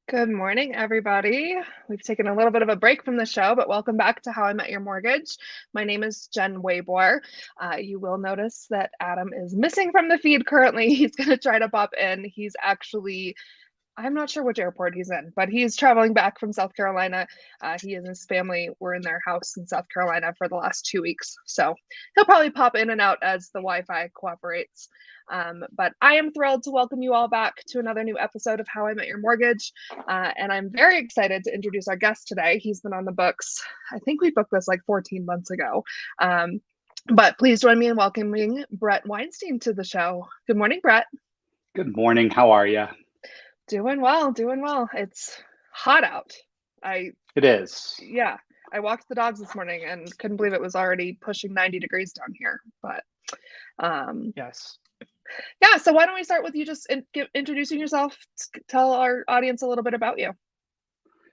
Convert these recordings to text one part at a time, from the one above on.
Good morning, everybody. We've taken a little bit of a break from the show, but welcome back to How I Met Your Mortgage. My name is Jen Waybor. You will notice that Adam is missing from the feed currently. He's going to try to pop in. He's actually I'm not sure which airport he's in, but he's traveling back from South Carolina. He and his family were in their house in South Carolina for the last 2 weeks. So he'll probably pop in and out as the Wi Fi cooperates. But I am thrilled to welcome you all back to another new episode of How I Met Your Mortgage. And I'm very excited to introduce our guest today. He's been on the books. I think we booked this like 14 months ago. But please join me in welcoming Bret Weinstein to the show. Good morning, Bret. Good morning. How are you? Doing well, doing well. It's hot out. I It is. yeah, I walked the dogs this morning and couldn't believe it was already pushing 90 degrees down here. But Yes. yeah, so why don't we start with you just introducing yourself, tell our audience a little bit about you.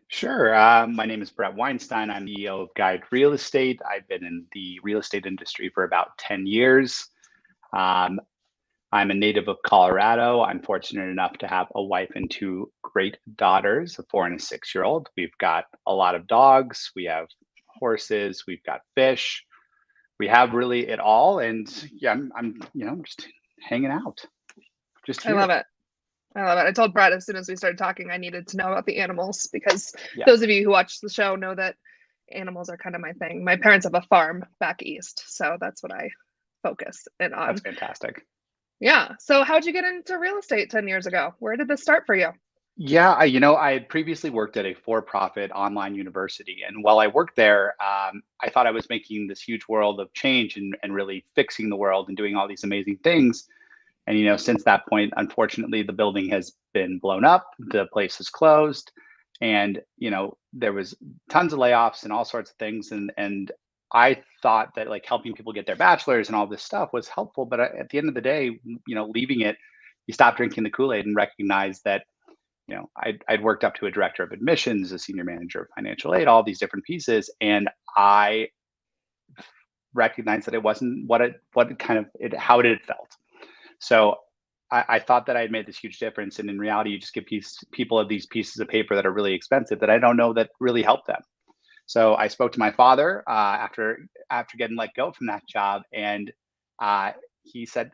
Sure. My name is Bret Weinstein. I'm CEO of Guide Real Estate. I've been in the real estate industry for about 10 years. Um, I'm a native of Colorado. I'm fortunate enough to have a wife and two great daughters, a 4 and a 6-year-old. We've got a lot of dogs. We have horses. We've got fish. We have really it all. And yeah, I'm just hanging out, just I love here. it. I love it. I told Brett as soon as we started talking, I needed to know about the animals because Yeah, those of you who watch the show know that animals are kind of my thing. My parents have a farm back east, so that's what I focus in that's on. fantastic. Yeah. So how'd you get into real estate 10 years ago? Where did this start for you? Yeah, I had previously worked at a for-profit online university, and while I worked there, I thought I was making this huge world of change and really fixing the world and doing all these amazing things. And since that point, unfortunately, the building has been blown up, the place is closed, and there was tons of layoffs and all sorts of things. And I thought that like helping people get their bachelors and all this stuff was helpful, but at the end of the day, leaving it, you stop drinking the Kool-Aid and recognize that I'd worked up to a director of admissions, a senior manager of financial aid, all these different pieces, and I recognized that it wasn't what it kind of it how it had felt. So I thought that I had made this huge difference, and in reality, you just give people of these pieces of paper that are really expensive that I don't know that really help them. So I spoke to my father after getting let go from that job, and uh, he said,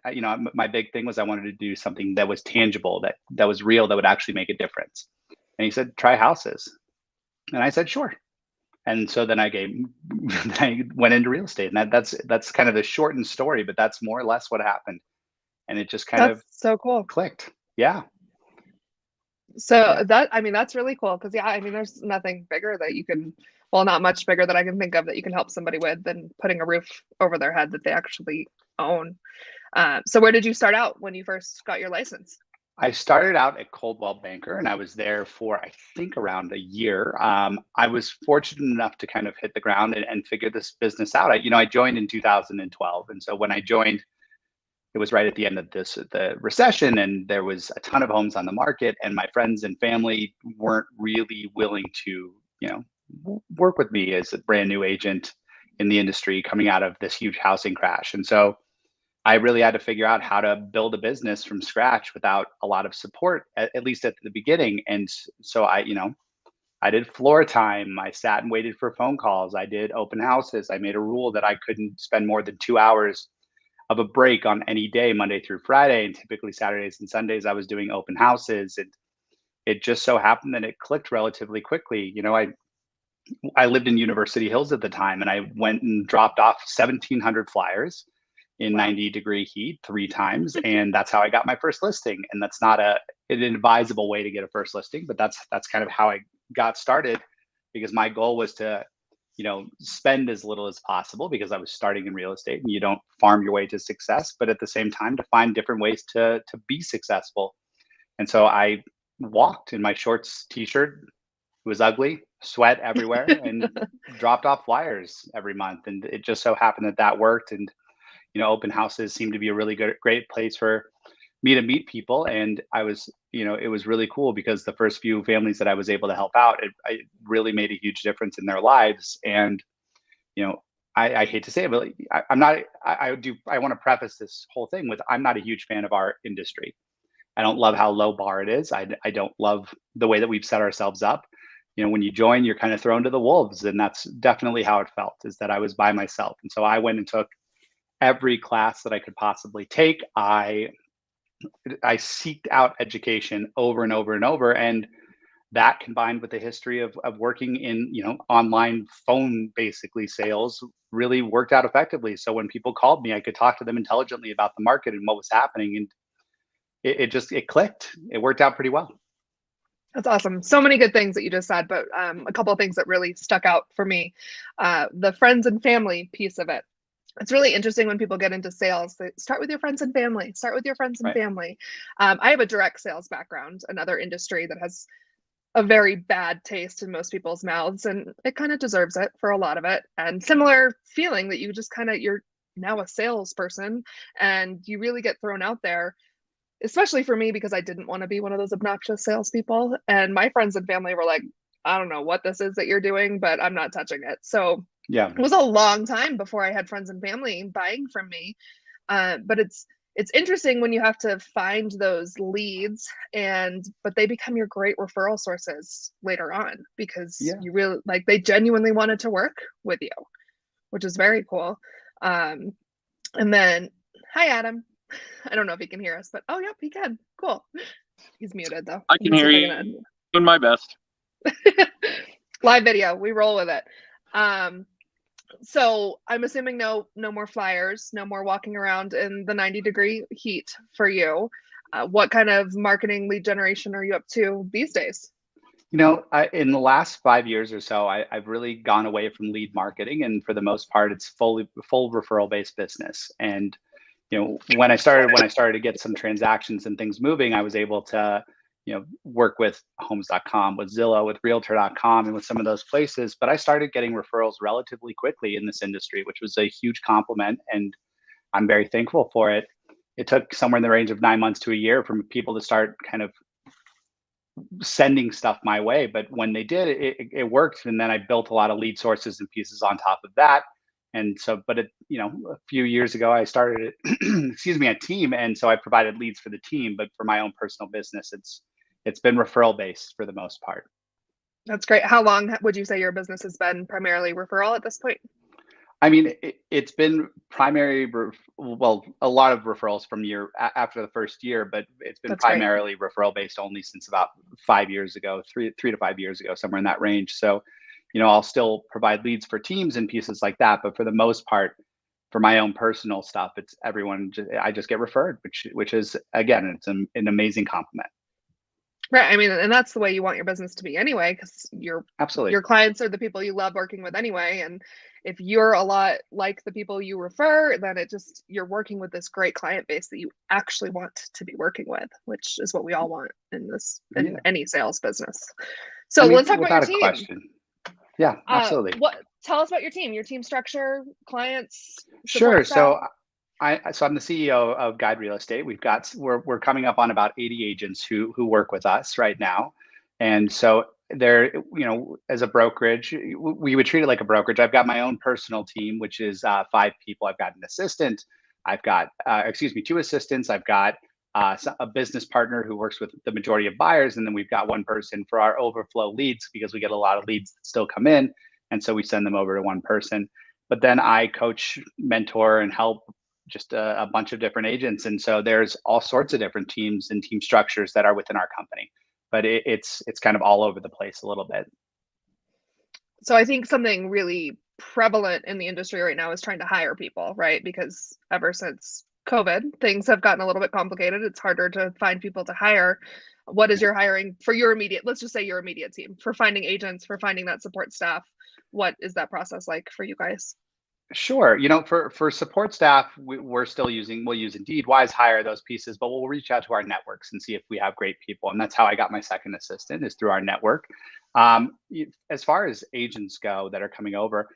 my big thing was I wanted to do something that was tangible, that was real, that would actually make a difference. And he said, try houses, and I said, sure. And so then I went into real estate, and that's kind of the shortened story, but that's more or less what happened, and it just kind That's of so cool. clicked. Yeah, So yeah. I mean, that's really cool because yeah, I mean, there's nothing bigger that you can, well, not much bigger that I can think of that you can help somebody with than putting a roof over their head that they actually own. So where did you start out when you first got your license? I started out at Coldwell Banker, and I was there for I think around a year. I was fortunate enough to kind of hit the ground and figure this business out. I joined in 2012, and so when I joined, it was right at the end of the recession, and there was a ton of homes on the market, and my friends and family weren't really willing to, work with me as a brand new agent in the industry coming out of this huge housing crash, and so I really had to figure out how to build a business from scratch without a lot of support, at least at the beginning. And so I did floor time. I sat and waited for phone calls. I did open houses. I made a rule that I couldn't spend more than 2 hours of a break on any day, Monday through Friday. And typically Saturdays and Sundays, I was doing open houses. And it just so happened that it clicked relatively quickly. I lived in University Hills at the time, and I went and dropped off 1,700 flyers in Wow. 90-degree heat 3 times, and that's how I got my first listing. And that's not an advisable way to get a first listing, but that's kind of how I got started, because my goal was to spend as little as possible, because I was starting in real estate, and you don't farm your way to success, but at the same time to find different ways to be successful. And so I walked in my shorts t-shirt. It was ugly, sweat everywhere, and dropped off flyers every month. And it just so happened that that worked. And open houses seemed to be a really great place for me to meet people. And it was really cool, because the first few families that I was able to help out, it really made a huge difference in their lives. And, you know, I hate to say it, but I'm not, I want to preface this whole thing with, I'm not a huge fan of our industry. I don't love how low bar it is. I don't love the way that we've set ourselves up. When you join, you're kind of thrown to the wolves, and that's definitely how it felt, is that I was by myself. And so I went and took every class that I could possibly take. I seeked out education over and over and over. And that combined with the history of working in, online phone basically sales really worked out effectively. So when people called me, I could talk to them intelligently about the market and what was happening. And it clicked. It worked out pretty well. That's awesome. So many good things that you just said, but a couple of things that really stuck out for me. The friends and family piece of it. It's really interesting when people get into sales. They start with your friends and family. Start with your friends and Right. family. I have a direct sales background, another industry that has a very bad taste in most people's mouths, and it kind of deserves it for a lot of it. And similar feeling that you just you're now a salesperson and you really get thrown out there, especially for me, because I didn't want to be one of those obnoxious salespeople. And my friends and family were like, I don't know what this is that you're doing, but I'm not touching it. So Yeah. it was a long time before I had friends and family buying from me. But it's interesting when you have to find those leads, but they become your great referral sources later on, because Yeah. you really they genuinely wanted to work with you, which is very cool. And then, hi Adam. I don't know if he can hear us, but oh, yep, he can. Cool. He's muted though. I can hear you. Doing my best. Live video. We roll with it. So I'm assuming no more flyers, no more walking around in the 90-degree heat for you. What kind of marketing lead generation are you up to these days? In the last 5 years or so, I've really gone away from lead marketing, and for the most part, it's full referral based business. And when I started to get some transactions and things moving, I was able to work with homes.com, with Zillow, with realtor.com, and with some of those places. But I started getting referrals relatively quickly in this industry, which was a huge compliment, and I'm very thankful for it. It took somewhere in the range of 9 months to a year for people to start kind of sending stuff my way. But when they did, it worked. And then I built a lot of lead sources and pieces on top of that. And so, but a few years ago, I started, a team. And so I provided leads for the team, but for my own personal business, it's been referral based for the most part. That's great. How long would you say your business has been primarily referral at this point? I mean, it's been a lot of referrals from after the first year, but it's been primarily referral based only since about 5 years ago, 3 to 5 years ago, somewhere in that range. So, I'll still provide leads for teams and pieces like that, but for the most part, for my own personal stuff, it's I just get referred, which is, again, it's an amazing compliment. Right. I mean, and that's the way you want your business to be anyway, because Absolutely. Your clients are the people you love working with anyway. And if you're a lot like the people you refer, then you're working with this great client base that you actually want to be working with, which is what we all want in any sales business. So let's talk about your team. Question. Yeah, absolutely. Tell us about your team structure, clients. Sure. So I'm the CEO of Guide Real Estate. We're coming up on about 80 agents who work with us right now. And so they're, as a brokerage, we would treat it like a brokerage. I've got my own personal team, which is 5 people. I've got an assistant. I've got, 2 assistants. I've got a business partner who works with the majority of buyers. And then we've got one person for our overflow leads, because we get a lot of leads that still come in. And so we send them over to one person. But then I coach, mentor, and help just a bunch of different agents. And so there's all sorts of different teams and team structures that are within our company, but it's kind of all over the place a little bit. So I think something really prevalent in the industry right now is trying to hire people, right? Because ever since COVID, things have gotten a little bit complicated. It's harder to find people to hire. What is your hiring for let's just say your immediate team, for finding agents, for finding that support staff? What is that process like for you guys? Sure. For support staff, we'll use Indeed, Wise Hire, those pieces, but we'll reach out to our networks and see if we have great people. And that's how I got my second assistant, is through our network. As far as agents go that are coming over,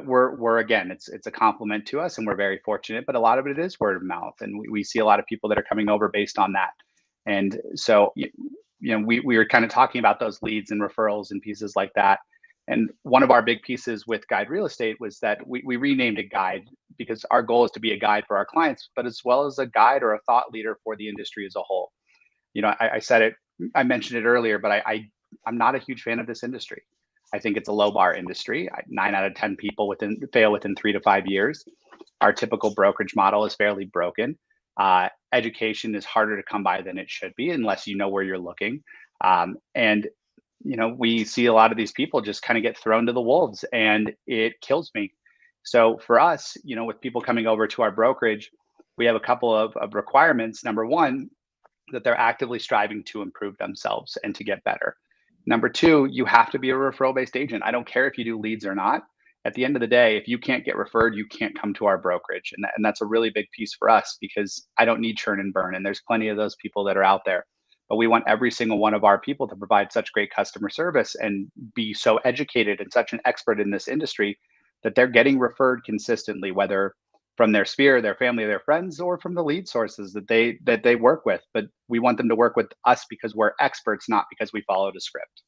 we're again, it's a compliment to us, and we're very fortunate, but a lot of it is word of mouth. And we see a lot of people that are coming over based on that. And so, we were kind of talking about those leads and referrals and pieces like that. And one of our big pieces with Guide Real Estate was that we renamed it Guide, because our goal is to be a guide for our clients, but as well as a guide or a thought leader for the industry as a whole. I said it, I mentioned it earlier, but I'm not a huge fan of this industry. I think it's a low bar industry. 9 out of 10 people fail within 3 to 5 years. Our typical brokerage model is fairly broken. Education is harder to come by than it should be unless you know where you're looking. And we see a lot of these people just kind of get thrown to the wolves, and it kills me. So for us, with people coming over to our brokerage, we have a couple of requirements. Number one, that they're actively striving to improve themselves and to get better. Number two, you have to be a referral based agent. I don't care if you do leads or not. At the end of the day, if you can't get referred, you can't come to our brokerage. And that's a really big piece for us, because I don't need churn and burn. And there's plenty of those people that are out there. But we want every single one of our people to provide such great customer service and be so educated and such an expert in this industry that they're getting referred consistently, whether from their sphere, their family, their friends, or from the lead sources that they work with. But we want them to work with us because we're experts, not because we followed a script.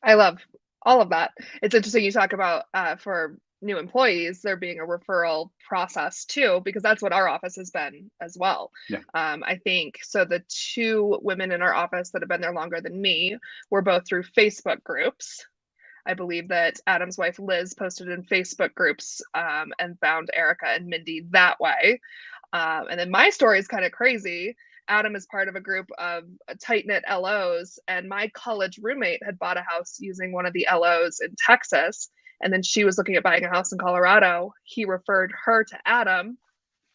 I love all of that. It's interesting you talk about for new employees, there being a referral process too, because that's what our office has been as well. Yeah. I think so. The two women in our office that have been there longer than me were both through Facebook groups. I believe that Adam's wife, Liz, posted in Facebook groups and found Erica and Mindy that way. And then my story is kind of crazy. Adam is part of a group of tight-knit LOs, and my college roommate had bought a house using one of the LOs in Texas, and then she was looking at buying a house in Colorado. He referred her to Adam.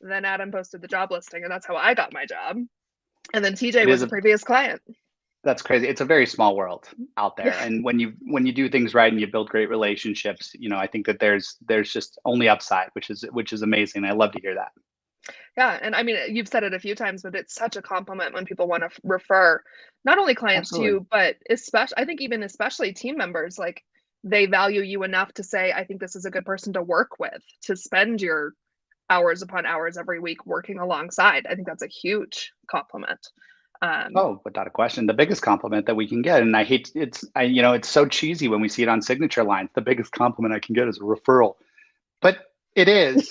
Then Adam posted the job listing, and that's how I got my job. And then TJ was a previous client. That's crazy. It's a very small world out there. And when you do things right and you build great relationships, I think that there's just only upside, which is amazing. I love to hear that. Yeah. And I mean, you've said it a few times, but it's such a compliment when people want to refer not only clients to you, but especially team members. Like, they value you enough to say, I think this is a good person to work with, to spend your hours upon hours every week working alongside. I think that's a huge compliment. Without a question, the biggest compliment that we can get, and it's so cheesy when we see it on signature lines. The biggest compliment I can get is a referral, but it is.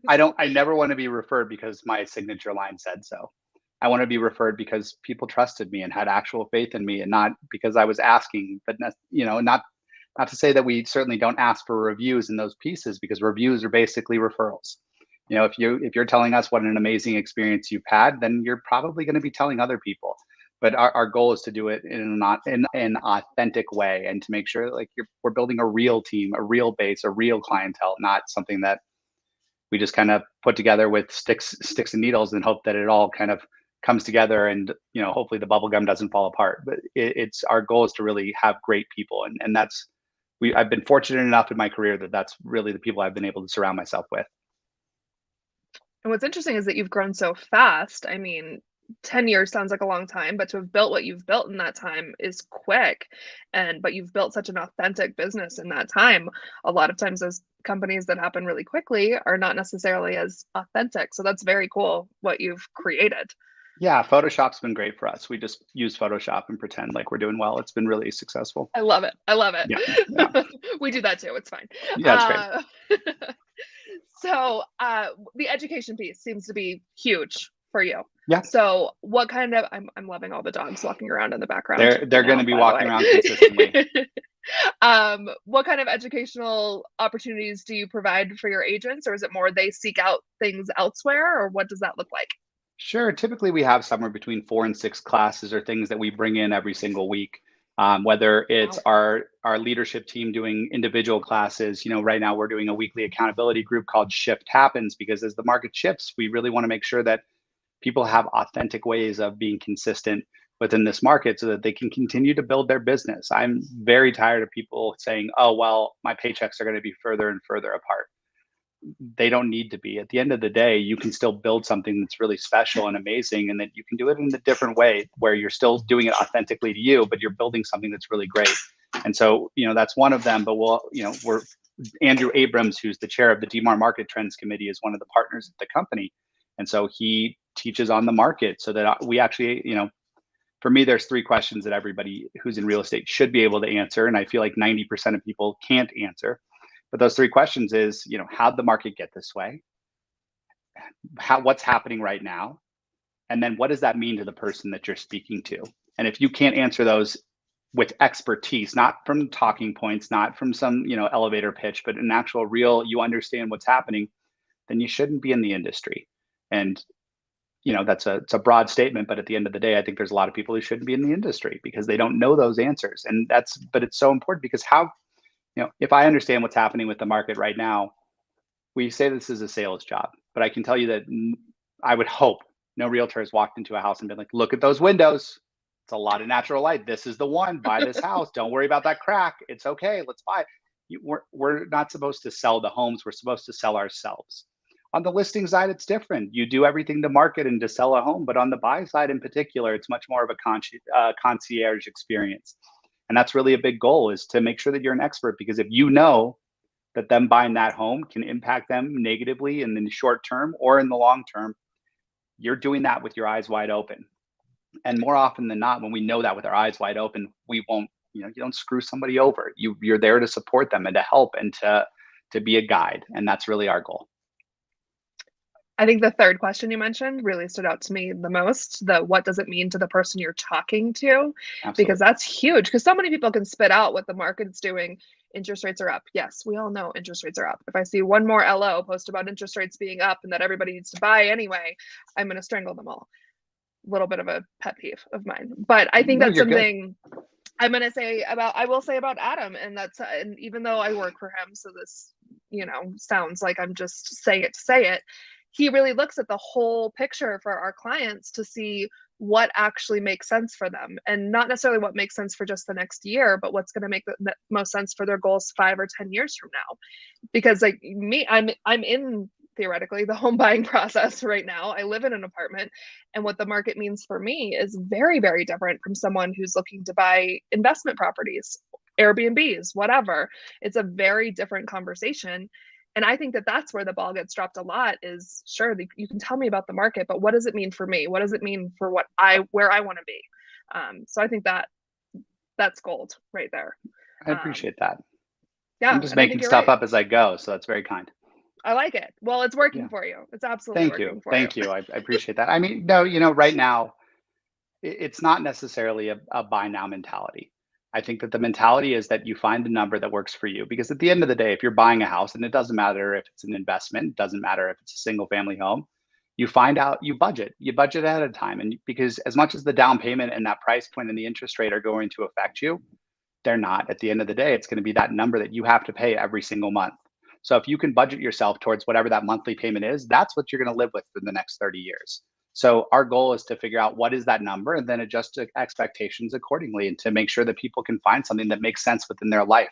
I never want to be referred because my signature line said so. I want to be referred because people trusted me and had actual faith in me, and not because I was asking. But not to say that we certainly don't ask for reviews in those pieces, because reviews are basically referrals. If you're telling us what an amazing experience you've had, then you're probably going to be telling other people. But our goal is to do it in an authentic way, and to make sure that we're building a real team, a real base, a real clientele, not something that we just kind of put together with sticks and needles and hope that it all kind of comes together, and hopefully the bubble gum doesn't fall apart. But it's our goal is to really have great people, and I've been fortunate enough in my career that that's really the people I've been able to surround myself with. And what's interesting is that you've grown so fast. I mean, 10 years sounds like a long time, but to have built what you've built in that time is quick. But you've built such an authentic business in that time. A lot of times those companies that happen really quickly are not necessarily as authentic. So that's very cool what you've created. Yeah, Photoshop's been great for us. We just use Photoshop and pretend like we're doing well. It's been really successful. I love it. Yeah. We do that too. It's fine. Yeah, it's great. So the education piece seems to be huge for you. Yeah. So what kind of, I'm loving all the dogs walking around in the background. They're going to be walking around consistently. What kind of educational opportunities do you provide for your agents, or is it more they seek out things elsewhere, or what does that look like? Sure. Typically, we have somewhere between 4 and 6 classes or things that we bring in every single week. Whether it's our leadership team doing individual classes, right now we're doing a weekly accountability group called Shift Happens, because as the market shifts, we really want to make sure that people have authentic ways of being consistent within this market so that they can continue to build their business. I'm very tired of people saying, oh, well, my paychecks are going to be further and further apart. They don't need to be. At the end of the day, you can still build something that's really special and amazing, and that you can do it in a different way where you're still doing it authentically to you, but you're building something that's really great. And so, that's one of them. But we're Andrew Abrams, who's the chair of the DMAR Market Trends Committee, is one of the partners at the company. And so he teaches on the market so that we actually, for me, there's 3 questions that everybody who's in real estate should be able to answer. And I feel like 90% of people can't answer. But those 3 questions is, how'd the market get this way? What's happening right now? And then what does that mean to the person that you're speaking to? And if you can't answer those with expertise, not from talking points, not from some, elevator pitch, but an actual real, you understand what's happening, then you shouldn't be in the industry. And it's a broad statement, but at the end of the day, I think there's a lot of people who shouldn't be in the industry because they don't know those answers. But it's so important because if I understand what's happening with the market right now, we say this is a sales job, but I can tell you that I would hope no realtor has walked into a house and been like, look at those windows. It's a lot of natural light. This is the one. Buy this house. Don't worry about that crack. It's okay. Let's buy it. We're not supposed to sell the homes. We're supposed to sell ourselves. On the listing side, it's different. You do everything to market and to sell a home, but on the buy side in particular, it's much more of a concierge experience. And that's really a big goal, is to make sure that you're an expert, because if you know that them buying that home can impact them negatively in the short term or in the long term, you're doing that with your eyes wide open. And more often than not, when we know that with our eyes wide open, we won't, you don't screw somebody over. You're there to support them and to help and to be a guide. And that's really our goal. I think the third question you mentioned really stood out to me the most. What does it mean to the person you're talking to? Absolutely. Because that's huge. Because so many people can spit out what the market's doing. Interest rates are up. Yes, we all know interest rates are up. If I see one more LO post about interest rates being up and that everybody needs to buy anyway, I'm going to strangle them all. A little bit of a pet peeve of mine. But I think that's something good. I will say about Adam, and even though I work for him, so this, sounds like I'm just saying it to say it. He really looks at the whole picture for our clients to see what actually makes sense for them, and not necessarily what makes sense for just the next year, but what's going to make the most sense for their goals 5 or 10 years from now. Because like me, I'm in theoretically the home buying process right now. I live in an apartment, and what the market means for me is very, very different from someone who's looking to buy investment properties, Airbnbs, whatever. It's a very different conversation. And I think that that's where the ball gets dropped a lot. Is sure, you can tell me about the market, but what does it mean for me? What does it mean for where I want to be? So I think that's gold right there. I appreciate that. Yeah, I'm just making stuff up as I go, so that's very kind. I like it. Well, it's working for you. It's absolutely working for you. Thank you. I appreciate that. I mean, no, right now, it's not necessarily a buy now mentality. I think that the mentality is that you find a number that works for you, because at the end of the day, if you're buying a house, and it doesn't matter if it's an investment, it doesn't matter if it's a single family home, you budget ahead of time. And because as much as the down payment and that price point and the interest rate are going to affect you, they're not. At the end of the day, it's going to be that number that you have to pay every single month. So if you can budget yourself towards whatever that monthly payment is, that's what you're going to live with for the next 30 years. So our goal is to figure out what is that number and then adjust expectations accordingly, and to make sure that people can find something that makes sense within their life.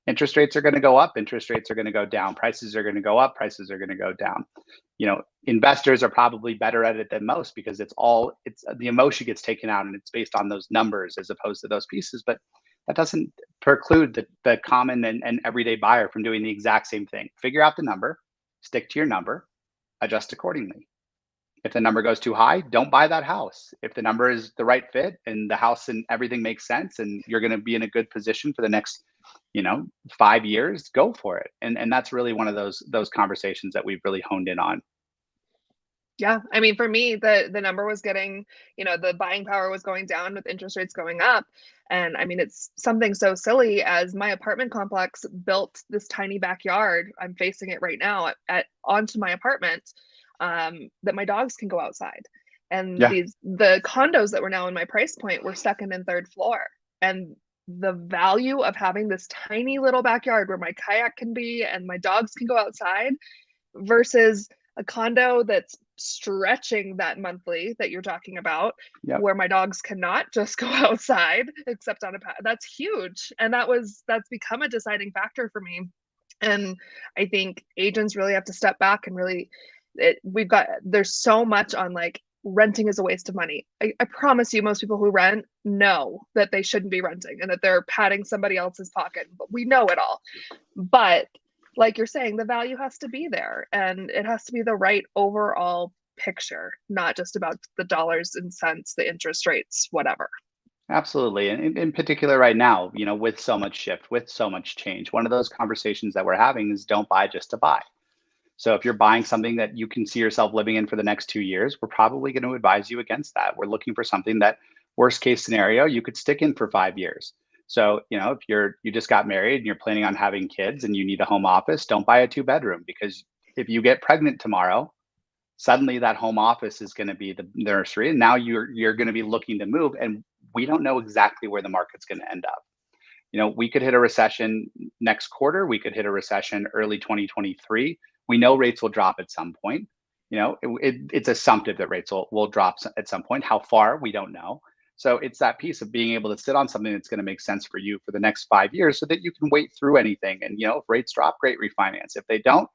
Interest rates are going to go up, interest rates are going to go down, prices are going to go up, prices are going to go down. Investors are probably better at it than most, because it's the emotion gets taken out and it's based on those numbers as opposed to those pieces. But that doesn't preclude the common and everyday buyer from doing the exact same thing. Figure out the number, stick to your number, adjust accordingly. If the number goes too high, don't buy that house. If the number is the right fit and the house and everything makes sense and you're going to be in a good position for the next, 5 years, go for it. And that's really one of those conversations that we've really honed in on. Yeah. I mean, for me, the number was getting, the buying power was going down with interest rates going up. And I mean, it's something so silly as my apartment complex built this tiny backyard. I'm facing it right now onto my apartment. That my dogs can go outside. And the condos that were now in my price point were second and third floor. And the value of having this tiny little backyard where my kayak can be and my dogs can go outside versus a condo that's stretching that monthly that you're talking about, where my dogs cannot just go outside except on a path. That's huge. And that's become a deciding factor for me. And I think agents really have to step back and really, there's so much on like renting is a waste of money. I promise you, most people who rent know that they shouldn't be renting and that they're padding somebody else's pocket, but we know it all. But like you're saying, the value has to be there, and it has to be the right overall picture, not just about the dollars and cents, the interest rates, whatever. Absolutely. And in particular right now, with so much shift, with so much change, one of those conversations that we're having is don't buy just to buy. So if you're buying something that you can see yourself living in for the next 2 years, we're probably going to advise you against that. We're looking for something that, worst case scenario, you could stick in for 5 years. So, if you just got married and you're planning on having kids and you need a home office, don't buy a 2-bedroom, because if you get pregnant tomorrow, suddenly that home office is going to be the nursery, and now you're going to be looking to move, and we don't know exactly where the market's going to end up. We could hit a recession next quarter. We could hit a recession early 2023. We know rates will drop at some point. It's assumptive that rates will drop at some point. How far, we don't know. So it's that piece of being able to sit on something that's going to make sense for you for the next 5 years, so that you can wait through anything. And, if rates drop, great, refinance. If they don't,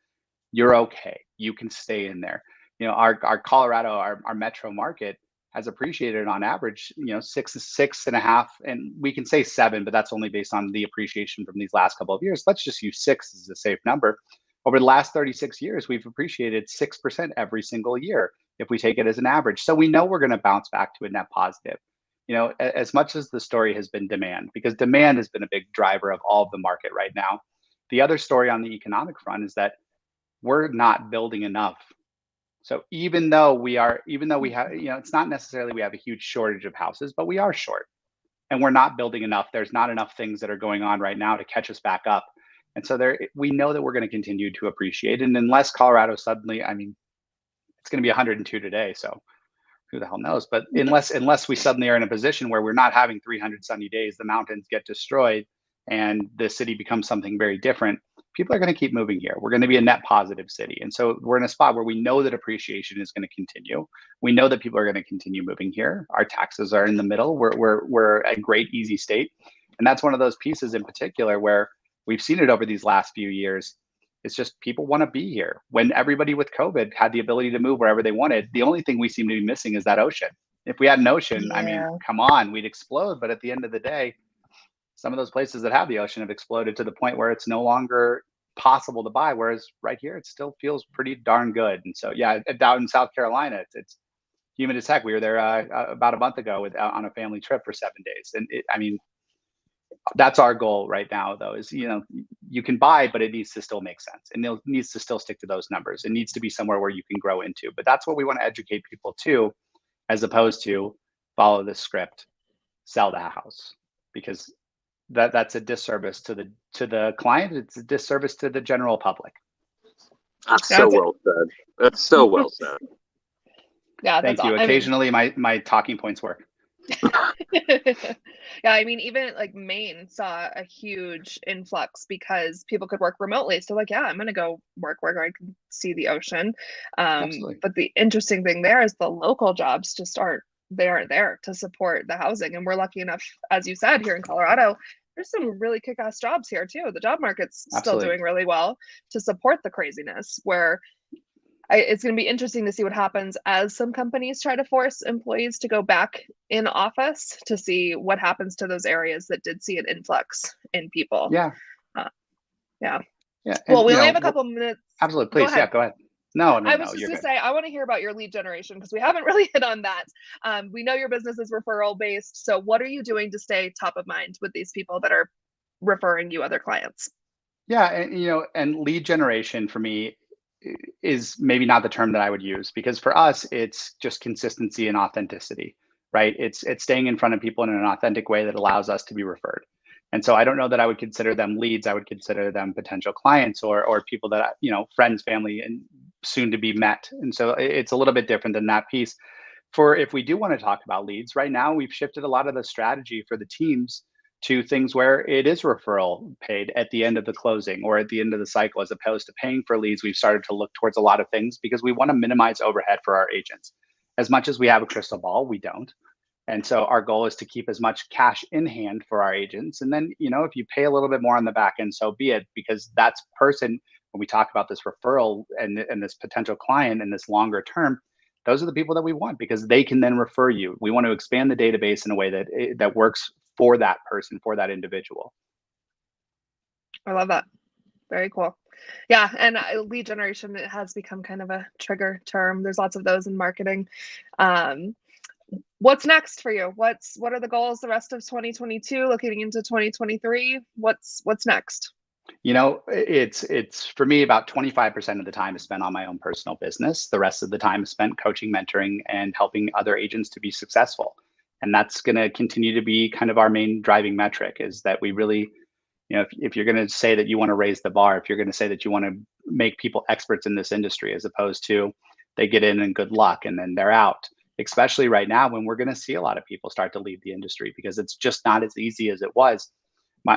you're okay. You can stay in there. Our Colorado, our metro market has appreciated on average, 6.5, and we can say 7, but that's only based on the appreciation from these last couple of years. Let's just use 6 as a safe number. Over the last 36 years, we've appreciated 6% every single year if we take it as an average. So we know we're going to bounce back to a net positive. As much as the story has been demand, because demand has been a big driver of all of the market right now. The other story on the economic front is that we're not building enough. So even though we have, it's not necessarily we have a huge shortage of houses, but we are short, and we're not building enough. There's not enough things that are going on right now to catch us back up. And so we know that we're going to continue to appreciate. And unless Colorado suddenly, it's going to be 102 today, so who the hell knows? But unless we suddenly are in a position where we're not having 300 sunny days, the mountains get destroyed, and the city becomes something very different, people are going to keep moving here. We're going to be a net positive city. And so we're in a spot where we know that appreciation is going to continue. We know that people are going to continue moving here. Our taxes are in the middle. We're a great, easy state. And that's one of those pieces in particular where we've seen it over these last few years. It's just people want to be here. When everybody with COVID had the ability to move wherever they wanted, the only thing we seem to be missing is that ocean. If we had an ocean, come on, we'd explode. But at the end of the day, some of those places that have the ocean have exploded to the point where it's no longer possible to buy. Whereas right here, it still feels pretty darn good. And so, yeah, down in South Carolina, it's humid as heck. We were there about a month ago on a family trip for 7 days. And that's our goal right now, though, is, you can buy, but it needs to still make sense. And it needs to still stick to those numbers. It needs to be somewhere where you can grow into. But that's what we want to educate people to, as opposed to follow the script, sell the house, because that's a disservice to the client. It's a disservice to the general public. That's so well said. That's so well said. Yeah, thank you. Occasionally, my talking points work. Yeah, even like Maine saw a huge influx because people could work remotely. So like, yeah, I'm going to go work where I can see the ocean. But the interesting thing there is the local jobs just aren't there to support the housing. And we're lucky enough, as you said, here in Colorado, there's some really kick-ass jobs here too. The job market's still doing really well to support the craziness, where it's going to be interesting to see what happens as some companies try to force employees to go back in office, to see what happens to those areas that did see an influx in people. Yeah. Yeah. Well, we only have a couple minutes. Absolutely. Please. Go ahead. No. I was just going to say, I want to hear about your lead generation, because we haven't really hit on that. We know your business is referral based. So what are you doing to stay top of mind with these people that are referring you other clients? Yeah. And lead generation for me is maybe not the term that I would use, because for us, it's just consistency and authenticity, right? It's staying in front of people in an authentic way that allows us to be referred. And so I don't know that I would consider them leads. I would consider them potential clients or people that, friends, family, and soon to be met. And so it's a little bit different than that piece. For if we do want to talk about leads, right now we've shifted a lot of the strategy for the teams to things where it is referral paid at the end of the closing or at the end of the cycle, as opposed to paying for leads. We've started to look towards a lot of things because we want to minimize overhead for our agents. As much as we have a crystal ball, we don't. And so our goal is to keep as much cash in hand for our agents. And then, if you pay a little bit more on the back end, so be it, because that's when we talk about this referral and this potential client and this longer term, those are the people that we want, because they can then refer you. We want to expand the database in a way that works for that person, for that individual. I love that. Very cool. Yeah. And lead generation, it has become kind of a trigger term. There's lots of those in marketing. What's next for you? What are the goals the rest of 2022, looking into 2023? What's next? It's for me about 25% of the time is spent on my own personal business. The rest of the time is spent coaching, mentoring, and helping other agents to be successful. And that's going to continue to be kind of our main driving metric, is that we really, if you're going to say that you want to raise the bar, if you're going to say that you want to make people experts in this industry, as opposed to they get in and good luck and then they're out, especially right now when we're going to see a lot of people start to leave the industry because it's just not as easy as it was.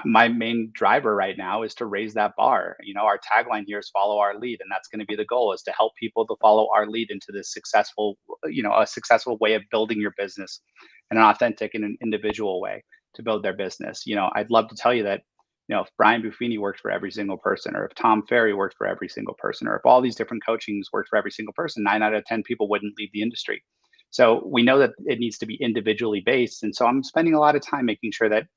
My main driver right now is to raise that bar. Our tagline here is follow our lead, and that's going to be the goal, is to help people to follow our lead into this successful, a successful way of building your business in an authentic and an individual way to build their business. I'd love to tell you that, if Brian Buffini worked for every single person, or if Tom Ferry worked for every single person, or if all these different coachings worked for every single person, 9 out of 10 people wouldn't leave the industry. So we know that it needs to be individually based. And so I'm spending a lot of time making sure that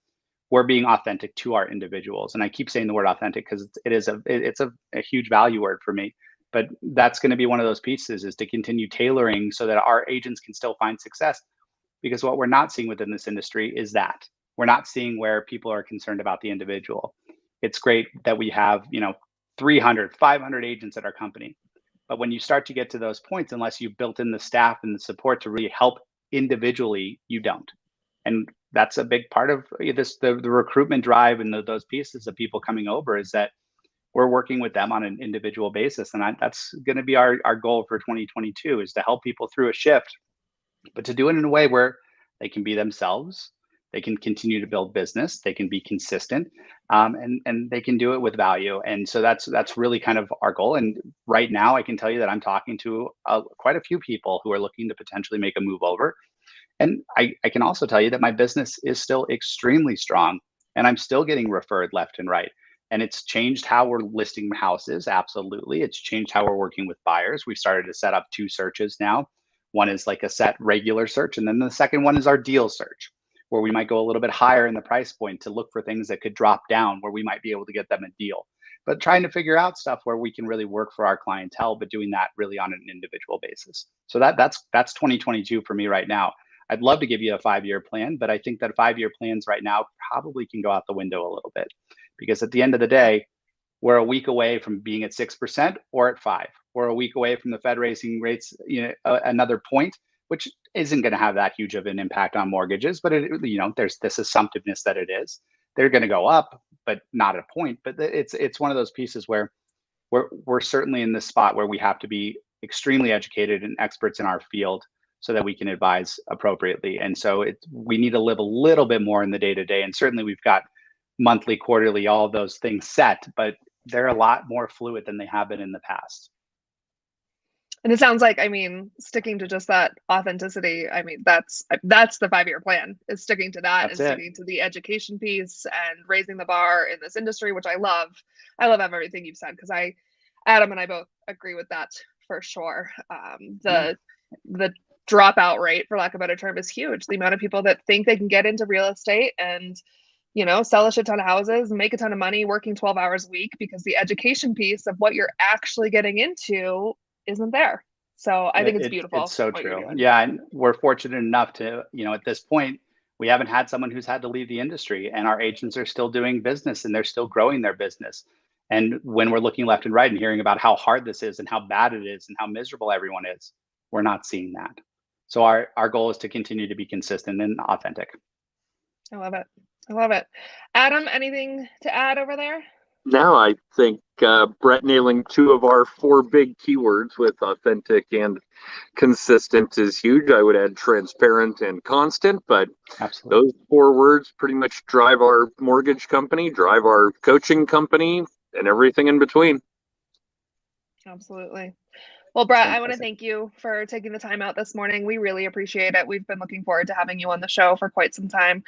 we're being authentic to our individuals. And I keep saying the word authentic because it's a huge value word for me. But that's going to be one of those pieces, is to continue tailoring so that our agents can still find success. Because what we're not seeing within this industry is that we're not seeing where people are concerned about the individual. It's great that we have, 300, 500 agents at our company. But when you start to get to those points, unless you've built in the staff and the support to really help individually, you don't. And that's a big part of the recruitment drive and those pieces of people coming over, is that we're working with them on an individual basis. And that's going to be our goal for 2022, is to help people through a shift, but to do it in a way where they can be themselves, they can continue to build business, they can be consistent, and they can do it with value. And so that's really kind of our goal. And right now, I can tell you that I'm talking to quite a few people who are looking to potentially make a move over. And I can also tell you that my business is still extremely strong, and I'm still getting referred left and right. And it's changed how we're listing houses. Absolutely. It's changed how we're working with buyers. We've started to set up 2 searches now. One is like a set regular search, and then the second one is our deal search, where we might go a little bit higher in the price point to look for things that could drop down, where we might be able to get them a deal. But trying to figure out stuff where we can really work for our clientele, but doing that really on an individual basis. So that's 2022 for me right now. I'd love to give you a 5-year plan, but I think that 5-year plans right now probably can go out the window a little bit, because at the end of the day, we're a week away from being at 6% or at 5. We're a week away from the Fed raising rates, another point, which isn't going to have that huge of an impact on mortgages, but there's this assumptiveness that it is. They're going to go up, but not at a point. But it's one of those pieces where we're certainly in this spot where we have to be extremely educated and experts in our field, so that we can advise appropriately. And so we need to live a little bit more in the day-to-day. And certainly we've got monthly, quarterly, all of those things set, but they're a lot more fluid than they have been in the past. And it sounds like, sticking to just that authenticity, that's the 5-year plan, is sticking to that. That's and it. Sticking to the education piece and raising the bar in this industry, which I love. I love everything you've said, because Adam and I both agree with that for sure. The dropout rate, for lack of a better term, is huge. The amount of people that think they can get into real estate and, sell a shit ton of houses, make a ton of money working 12 hours a week, because the education piece of what you're actually getting into isn't there. So I think it's beautiful. It's so true. Yeah. And we're fortunate enough to, at this point, we haven't had someone who's had to leave the industry, and our agents are still doing business and they're still growing their business. And when we're looking left and right and hearing about how hard this is and how bad it is and how miserable everyone is, we're not seeing that. So our goal is to continue to be consistent and authentic. I love it. Adam, anything to add over there? No, I think Bret nailing 2 of our 4 big keywords with authentic and consistent is huge. I would add transparent and constant, but absolutely, those 4 words pretty much drive our mortgage company, drive our coaching company, and everything in between. Absolutely. Well, Bret, I want to thank you for taking the time out this morning. We really appreciate it. We've been looking forward to having you on the show for quite some time.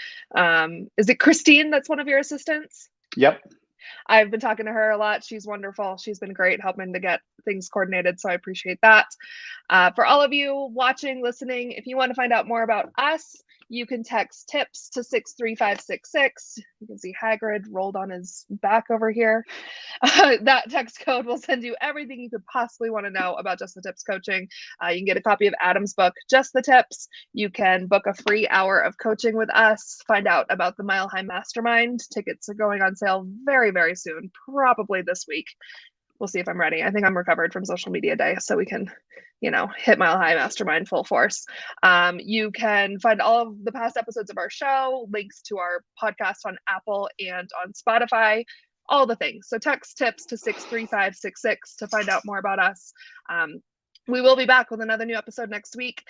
Is it Christine that's one of your assistants? Yep. I've been talking to her a lot. She's wonderful. She's been great helping to get things coordinated. So I appreciate that. For all of you watching, listening, if you want to find out more about us, You can text tips to 63566. You can see Hagrid rolled on his back over here. That text code will send you everything you could possibly want to know about Just the Tips coaching. You can get a copy of Adam's book, Just the Tips. You can book a free hour of coaching with us, find out about the Mile High Mastermind. Tickets are going on sale very, very soon, probably this week. We'll see if I'm ready. I think I'm recovered from social media day, so we can, hit Mile High Mastermind full force. You can find all of the past episodes of our show, links to our podcast on Apple and on Spotify, all the things. So text tips to 63566 to find out more about us. We will be back with another new episode next week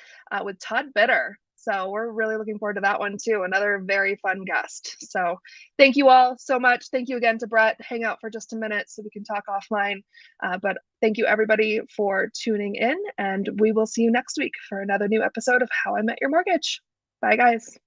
with Todd Bitter. So we're really looking forward to that one too. Another very fun guest. So thank you all so much. Thank you again to Bret. Hang out for just a minute so we can talk offline. But thank you everybody for tuning in, and we will see you next week for another new episode of How I Met Your Mortgage. Bye guys.